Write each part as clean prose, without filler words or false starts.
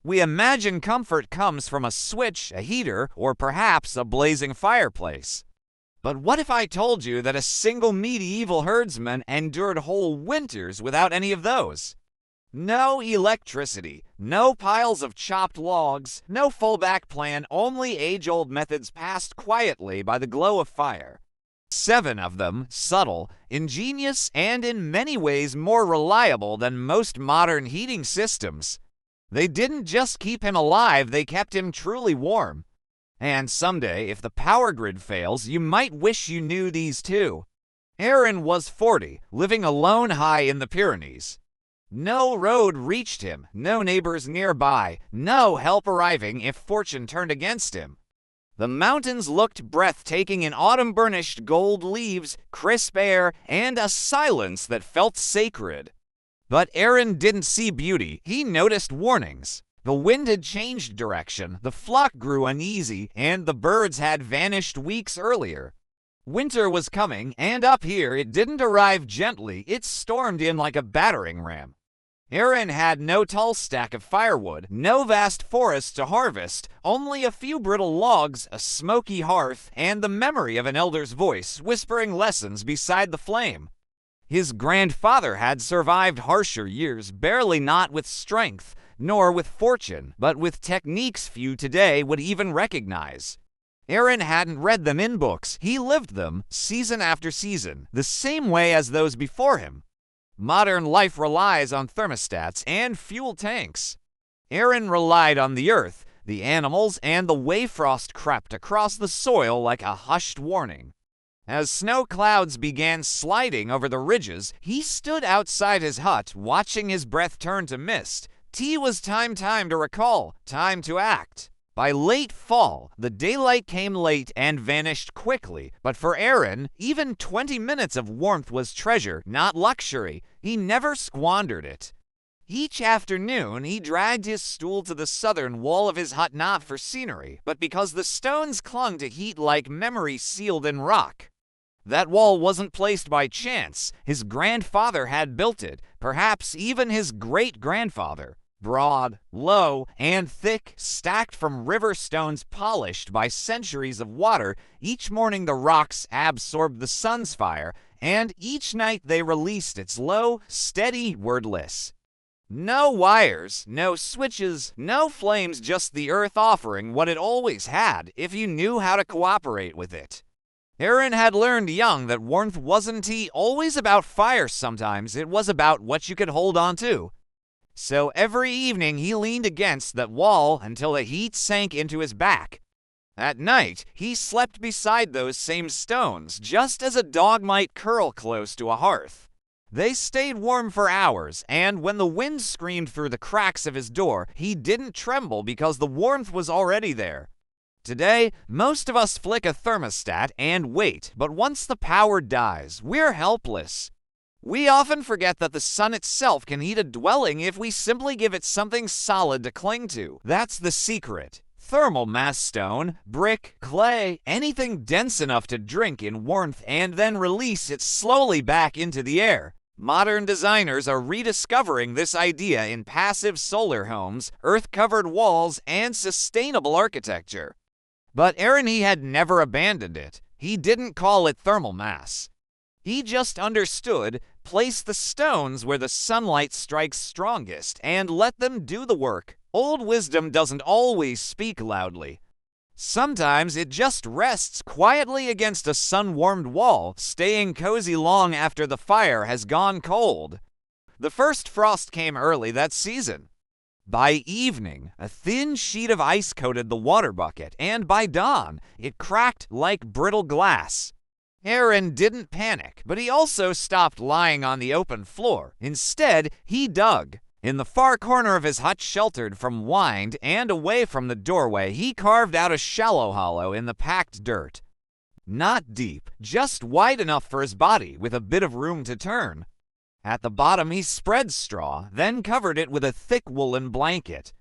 We imagine comfort comes from a switch, a heater, or perhaps a blazing fireplace. But what if I told you that a single medieval herdsman endured whole winters without any of those? No electricity, no piles of chopped logs, no fallback plan, only age-old methods passed quietly by the glow of fire. 7 of them, subtle, ingenious, and in many ways more reliable than most modern heating systems. They didn't just keep him alive, they kept him truly warm. And someday, if the power grid fails, you might wish you knew these too. Aaron was 40, living alone high in the Pyrenees. No road reached him, no neighbors nearby, no help arriving if fortune turned against him. The mountains looked breathtaking in autumn-burnished gold leaves, crisp air, and a silence that felt sacred. But Aaron didn't see beauty, he noticed warnings. The wind had changed direction, the flock grew uneasy, and the birds had vanished weeks earlier. Winter was coming, and up here it didn't arrive gently, it stormed in like a battering ram. Aaron had no tall stack of firewood, no vast forest to harvest, only a few brittle logs, a smoky hearth, and the memory of an elder's voice whispering lessons beside the flame. His grandfather had survived harsher years, barely not with strength, nor with fortune, but with techniques few today would even recognize. Aaron hadn't read them in books, he lived them, season after season, the same way as those before him. Modern life relies on thermostats and fuel tanks. Aaron relied on the earth, the animals, and the way frost crept across the soil like a hushed warning. As snow clouds began sliding over the ridges, he stood outside his hut, watching his breath turn to mist. Tea was time to recall, time to act. By late fall, the daylight came late and vanished quickly, but for Aaron, even 20 minutes of warmth was treasure, not luxury. He never squandered it. Each afternoon, he dragged his stool to the southern wall of his hut not for scenery, but because the stones clung to heat like memory sealed in rock. That wall wasn't placed by chance. His grandfather had built it, perhaps even his great-grandfather. Broad, low, and thick, stacked from river stones polished by centuries of water, each morning the rocks absorbed the sun's fire, and each night they released its low, steady, wordless. No wires, no switches, no flames, just the earth offering what it always had, if you knew how to cooperate with it. Aaron had learned young that warmth wasn't always about fire sometimes, it was about what you could hold on to. So every evening he leaned against that wall until the heat sank into his back. At night, he slept beside those same stones, just as a dog might curl close to a hearth. They stayed warm for hours, and when the wind screamed through the cracks of his door, he didn't tremble because the warmth was already there. Today, most of us flick a thermostat and wait, but once the power dies, we're helpless. We often forget that the sun itself can heat a dwelling if we simply give it something solid to cling to. That's the secret. Thermal mass stone, brick, clay, anything dense enough to drink in warmth and then release it slowly back into the air. Modern designers are rediscovering this idea in passive solar homes, earth-covered walls, and sustainable architecture. But Aaron had never abandoned it. He didn't call it thermal mass. He just understood, place the stones where the sunlight strikes strongest, and let them do the work. Old wisdom doesn't always speak loudly. Sometimes it just rests quietly against a sun-warmed wall, staying cozy long after the fire has gone cold. The first frost came early that season. By evening, a thin sheet of ice coated the water bucket, and by dawn, it cracked like brittle glass. Aaron didn't panic, but he also stopped lying on the open floor. Instead, he dug. In the far corner of his hut, sheltered from wind and away from the doorway, he carved out a shallow hollow in the packed dirt. Not deep, just wide enough for his body, with a bit of room to turn. At the bottom, he spread straw, then covered it with a thick woolen blanket.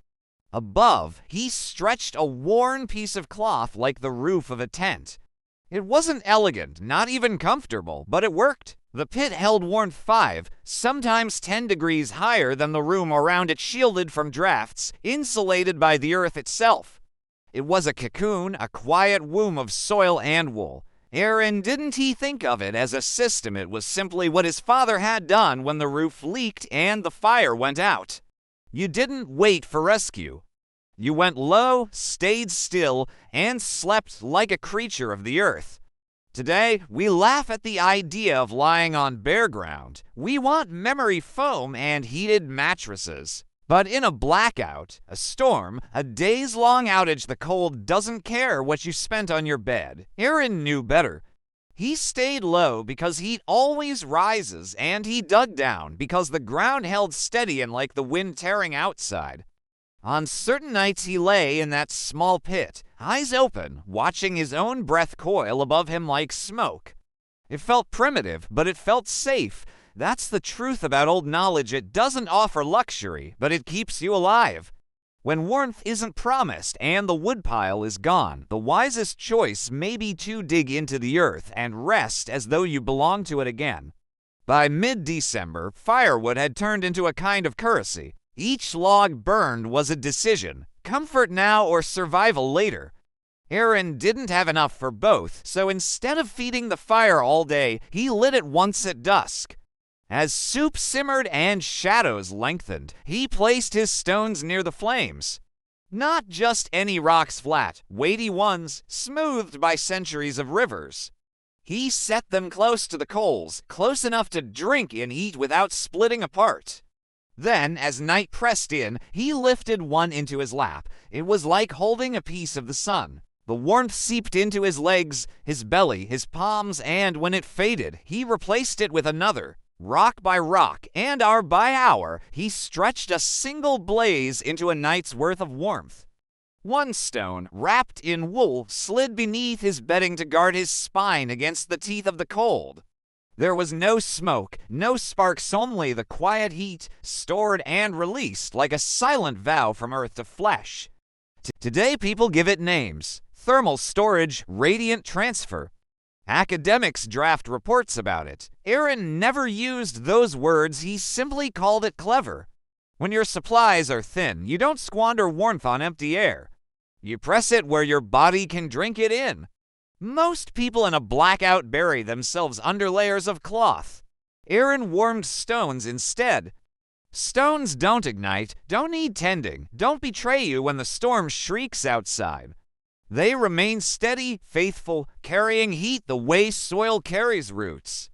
Above, he stretched a worn piece of cloth like the roof of a tent. It wasn't elegant, not even comfortable, but it worked. The pit held warmth 5, sometimes 10 degrees higher than the room around it, shielded from drafts, insulated by the earth itself. It was a cocoon, a quiet womb of soil and wool. Aaron didn't he think of it as a system. It was simply what his father had done when the roof leaked and the fire went out. You didn't wait for rescue. You went low, stayed still, and slept like a creature of the earth. Today, we laugh at the idea of lying on bare ground. We want memory foam and heated mattresses. But in a blackout, a storm, a days-long outage, the cold doesn't care what you spent on your bed. Aaron knew better. He stayed low because heat always rises, and he dug down because the ground held steady and like the wind tearing outside. On certain nights he lay in that small pit, eyes open, watching his own breath coil above him like smoke. It felt primitive, but it felt safe. That's the truth about old knowledge. It doesn't offer luxury, but it keeps you alive. When warmth isn't promised and the woodpile is gone, the wisest choice may be to dig into the earth and rest as though you belong to it again. By mid-December, firewood had turned into a kind of currency. Each log burned was a decision, comfort now or survival later. Aaron didn't have enough for both, so instead of feeding the fire all day, he lit it once at dusk. As soup simmered and shadows lengthened, he placed his stones near the flames. Not just any rocks flat, weighty ones, smoothed by centuries of rivers. He set them close to the coals, close enough to drink and eat without splitting apart. Then, as night pressed in, he lifted one into his lap. It was like holding a piece of the sun. The warmth seeped into his legs, his belly, his palms, and when it faded, he replaced it with another. Rock by rock, and hour by hour, he stretched a single blaze into a night's worth of warmth. One stone, wrapped in wool, slid beneath his bedding to guard his spine against the teeth of the cold. There was no smoke, no sparks, only the quiet heat, stored and released like a silent vow from earth to flesh. Today people give it names: thermal storage, radiant transfer. Academics draft reports about it. Aaron never used those words, he simply called it clever. When your supplies are thin, you don't squander warmth on empty air. You press it where your body can drink it in. Most people in a blackout bury themselves under layers of cloth. Aaron warmed stones instead. Stones don't ignite, don't need tending, don't betray you when the storm shrieks outside. They remain steady, faithful, carrying heat the way soil carries roots.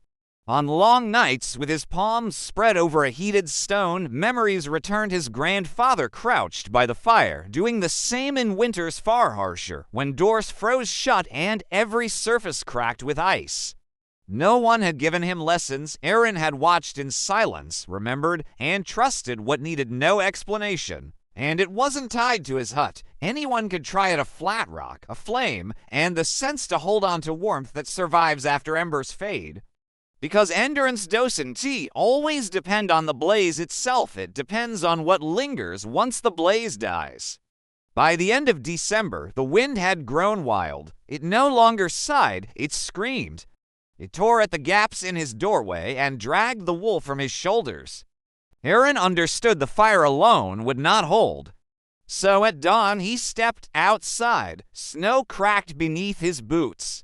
On long nights, with his palms spread over a heated stone, memories returned his grandfather crouched by the fire, doing the same in winters far harsher, when doors froze shut and every surface cracked with ice. No one had given him lessons. Aaron had watched in silence, remembered, and trusted what needed no explanation. And it wasn't tied to his hut. Anyone could try at a flat rock, a flame, and the sense to hold on to warmth that survives after embers fade. Because endurance, dose, and tea always depend on the blaze itself. It depends on what lingers once the blaze dies. By the end of December, the wind had grown wild. It no longer sighed, it screamed. It tore at the gaps in his doorway and dragged the wool from his shoulders. Aaron understood the fire alone would not hold. So at dawn he stepped outside. Snow cracked beneath his boots.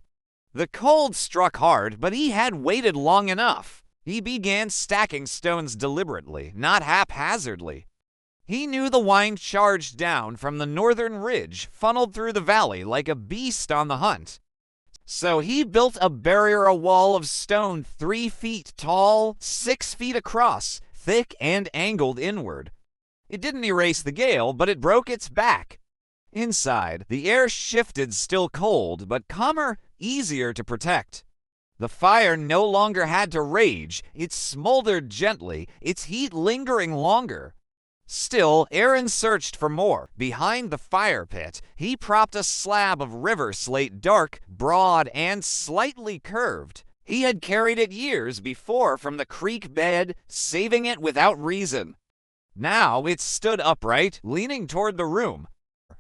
The cold struck hard, but he had waited long enough. He began stacking stones deliberately, not haphazardly. He knew the wind charged down from the northern ridge, funneled through the valley like a beast on the hunt. So he built a barrier, a wall of stone 3 feet tall, 6 feet across, thick and angled inward. It didn't erase the gale, but it broke its back. Inside, the air shifted, still cold, but calmer, easier to protect. The fire no longer had to rage. It smoldered gently, its heat lingering longer. Still, Aaron searched for more. Behind the fire pit, he propped a slab of river slate, dark, broad, and slightly curved. He had carried it years before from the creek bed, saving it without reason. Now it stood upright, leaning toward the room.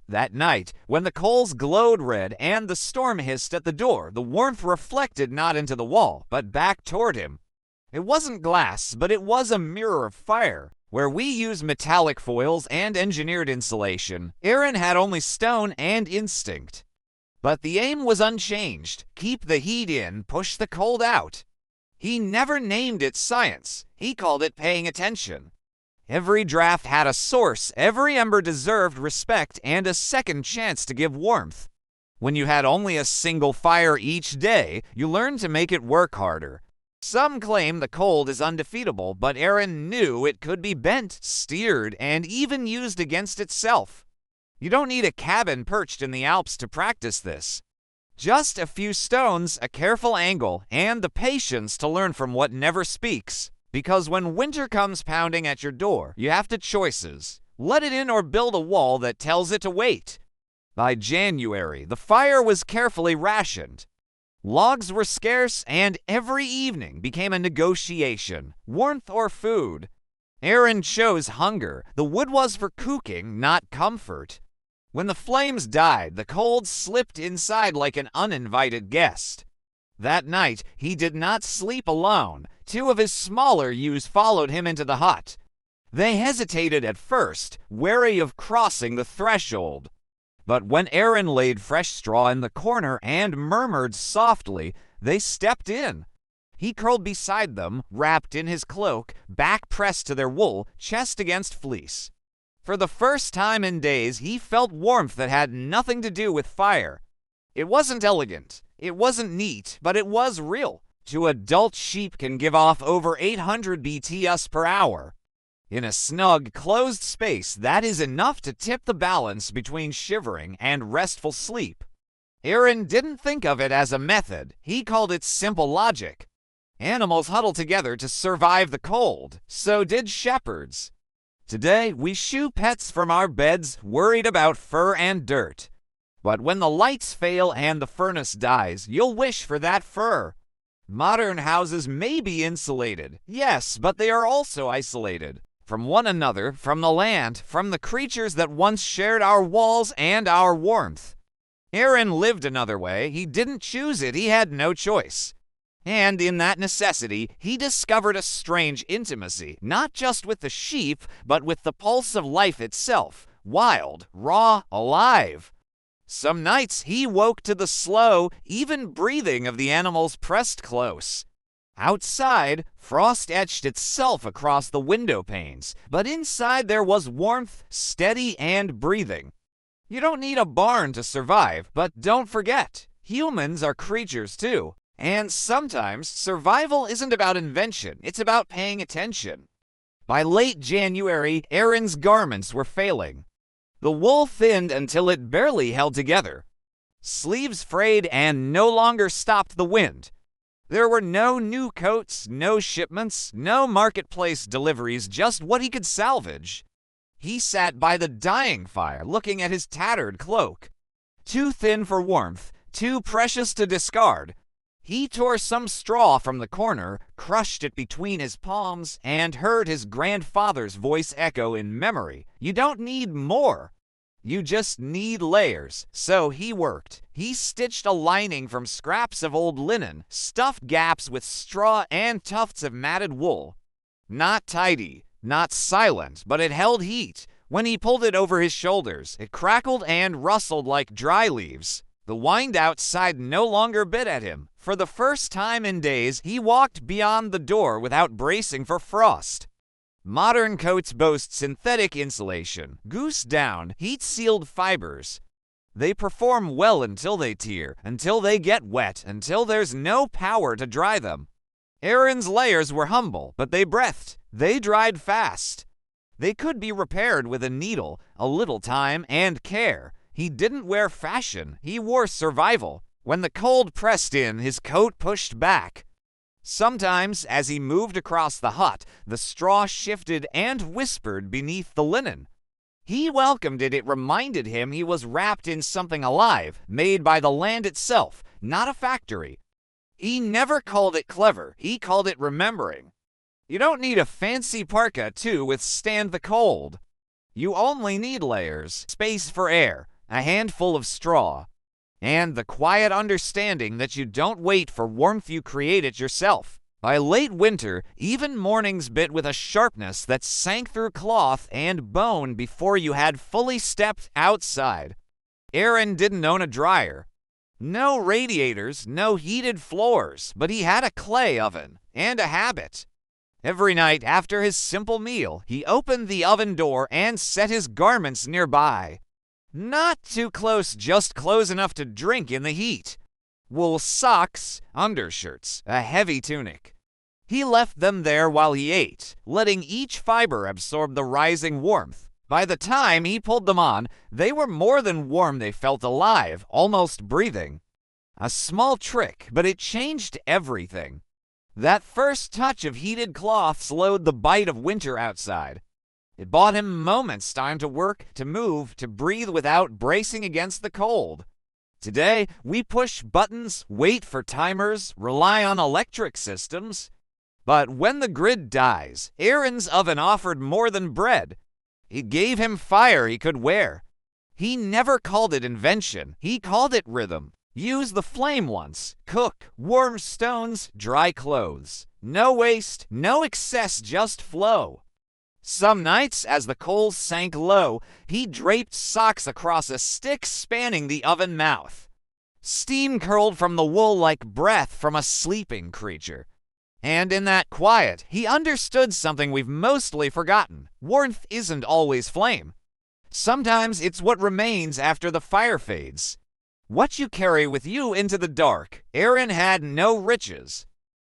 That night, when the coals glowed red and the storm hissed at the door, the warmth reflected not into the wall, but back toward him. It wasn't glass, but it was a mirror of fire. Where we use metallic foils and engineered insulation, Aaron had only stone and instinct. But the aim was unchanged. Keep the heat in, push the cold out. He never named it science. He called it paying attention. Every draft had a source. Every ember deserved respect and a second chance to give warmth. When you had only a single fire each day, you learned to make it work harder. Some claim the cold is undefeatable, but Aaron knew it could be bent, steered, and even used against itself. You don't need a cabin perched in the Alps to practice this. Just a few stones, a careful angle, and the patience to learn from what never speaks. Because when winter comes pounding at your door, you have to choices. Let it in or build a wall that tells it to wait. By January, the fire was carefully rationed. Logs were scarce, and every evening became a negotiation, warmth or food. Aaron chose hunger. The wood was for cooking, not comfort. When the flames died, the cold slipped inside like an uninvited guest. That night, he did not sleep alone. Two of his smaller ewes followed him into the hut. They hesitated at first, wary of crossing the threshold. But when Aaron laid fresh straw in the corner and murmured softly, they stepped in. He curled beside them, wrapped in his cloak, back pressed to their wool, chest against fleece. For the first time in days, he felt warmth that had nothing to do with fire. It wasn't elegant, it wasn't neat, but it was real. Two adult sheep can give off over 800 BTUs per hour. In a snug, closed space, that is enough to tip the balance between shivering and restful sleep. Aaron didn't think of it as a method. He called it simple logic. Animals huddle together to survive the cold. So did shepherds. Today, we shoo pets from our beds, worried about fur and dirt. But when the lights fail and the furnace dies, you'll wish for that fur. Modern houses may be insulated, yes, but they are also isolated. From one another, from the land, from the creatures that once shared our walls and our warmth. Aaron lived another way. He didn't choose it. He had no choice. And in that necessity, he discovered a strange intimacy, not just with the sheep, but with the pulse of life itself, wild, raw, alive. Some nights he woke to the slow, even breathing of the animals pressed close. Outside, frost etched itself across the window panes, but inside there was warmth, steady and breathing. You don't need a barn to survive, but don't forget, humans are creatures too. And sometimes survival isn't about invention, it's about paying attention. By late January, Aaron's garments were failing. The wool thinned until it barely held together. Sleeves frayed and no longer stopped the wind. There were no new coats, no shipments, no marketplace deliveries, just what he could salvage. He sat by the dying fire, looking at his tattered cloak. Too thin for warmth, too precious to discard. He tore some straw from the corner, crushed it between his palms, and heard his grandfather's voice echo in memory. You don't need more. You just need layers. So he worked. He stitched a lining from scraps of old linen, stuffed gaps with straw and tufts of matted wool. Not tidy, not silent, but it held heat. When he pulled it over his shoulders, it crackled and rustled like dry leaves. The wind outside no longer bit at him. For the first time in days, he walked beyond the door without bracing for frost. Modern coats boast synthetic insulation, goose down, heat-sealed fibers. They perform well until they tear, until they get wet, until there's no power to dry them. Aaron's layers were humble, but they breathed. They dried fast. They could be repaired with a needle, a little time, and care. He didn't wear fashion, he wore survival. When the cold pressed in, his coat pushed back. Sometimes, as he moved across the hut, the straw shifted and whispered beneath the linen. He welcomed it. It reminded him he was wrapped in something alive, made by the land itself, not a factory. He never called it clever. He called it remembering. You don't need a fancy parka to withstand the cold. You only need layers, space for air, a handful of straw, and the quiet understanding that you don't wait for warmth, you create it yourself. By late winter, even mornings bit with a sharpness that sank through cloth and bone before you had fully stepped outside. Aaron didn't own a dryer. No radiators, no heated floors, but he had a clay oven and a habit. Every night after his simple meal, he opened the oven door and set his garments nearby. Not too close, just close enough to drink in the heat. Wool socks, undershirts, a heavy tunic. He left them there while he ate, letting each fiber absorb the rising warmth. By the time he pulled them on, they were more than warm, they felt alive, almost breathing. A small trick, but it changed everything. That first touch of heated cloth slowed the bite of winter outside. It bought him moments, time to work, to move, to breathe without bracing against the cold. Today, we push buttons, wait for timers, rely on electric systems. But when the grid dies, Aaron's oven offered more than bread. It gave him fire he could wear. He never called it invention. He called it rhythm. Use the flame once. Cook. Warm stones. Dry clothes. No waste. No excess. Just flow. Some nights, as the coals sank low, he draped socks across a stick spanning the oven mouth. Steam curled from the wool like breath from a sleeping creature. And in that quiet, he understood something we've mostly forgotten. Warmth isn't always flame. Sometimes it's what remains after the fire fades. What you carry with you into the dark. Aaron had no riches.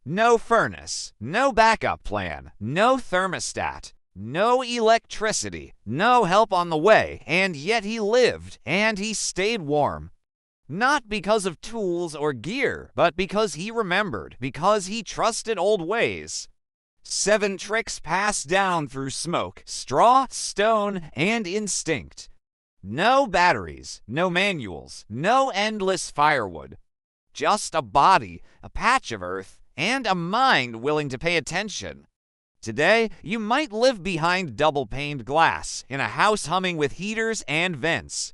No furnace. No backup plan. No thermostat. No electricity. No help on the way. And yet he lived, and he stayed warm. Not because of tools or gear, but because he remembered, because he trusted old ways. 7 tricks passed down through smoke, straw, stone, and instinct. No batteries, no manuals, no endless firewood. Just a body, a patch of earth, and a mind willing to pay attention. Today, you might live behind double-paned glass, in a house humming with heaters and vents.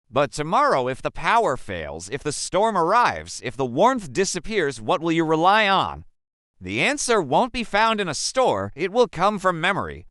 But tomorrow, if the power fails, if the storm arrives, if the warmth disappears, what will you rely on? The answer won't be found in a store, it will come from memory.